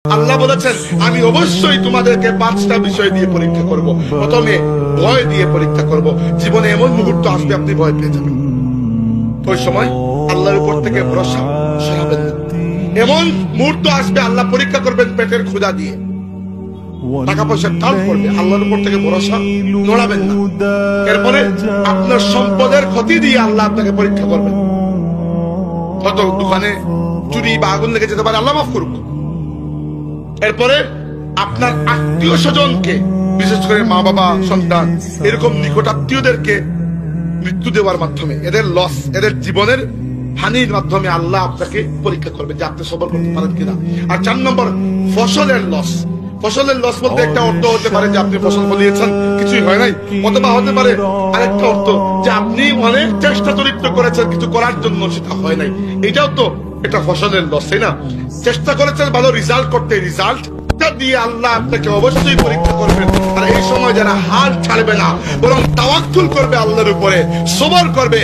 আল্লাহ বলেছেন আমি অবশ্যই তোমাদেরকে 5টা বিষয় দিয়ে পরীক্ষা করব। প্রথমে ভয় দিয়ে পরীক্ষা করব। জীবনে এমন মুহূর্ত আসবে আপনি ভয় পেয়ে যাবেন, ওই সময় আল্লাহর উপর থেকে ভরসা সরাবেন না। এমন মুহূর্ত আসবে আল্লাহ পরীক্ষা করবেন পেটের ক্ষুধা দিয়ে, টাকা পয়সার টান পড়বে, আল্লাহর উপর থেকে ভরসা নড়াবেন না। এরপরে আপনার সম্পদের ক্ষতি দিয়ে আল্লাহ আপনাকে পরীক্ষা করবেন। কত দোকানে চুরি বা আগুন লেগে যেতে পারে, আল্লাহ মাফ করুক। এরপরে আপনার আত্মীয় স্বজনকে, বিশেষ করে মা বাবা সন্তান এরকম নিকট আত্মীয়দেরকে মৃত্যু দেওয়ার মাধ্যমে, এদের লস, এদের জীবনের হানির মাধ্যমে আল্লাহ আপনাকে পরীক্ষা করবে যে আপনি সবর করতে পারেন কিনা। আর 4 নম্বর ফসলের লস। ফসলের লস বলতে একটা অর্থ হতে পারে যে আপনি ফসল ফলিয়েছেন কিছুই হয় নাই, অথবা হতে পারে আরেকটা অর্থ যে আপনি অনেক চেষ্টা চরিত্র করেছেন কিছু করার জন্য সেটা হয় নাই, এটাও তো এটা ফসলের লস, তাই না? চেষ্টা করেছেন ভালো রেজাল্ট করতে, রেজাল্ট দিয়ে আল্লাহ আপনাকে অবশ্যই পরীক্ষা করবেন। আর এই সময় যারা হাল ছাড়বে না বরং তাওয়াক্কুল করবে আল্লাহর উপরে, সবর করবে,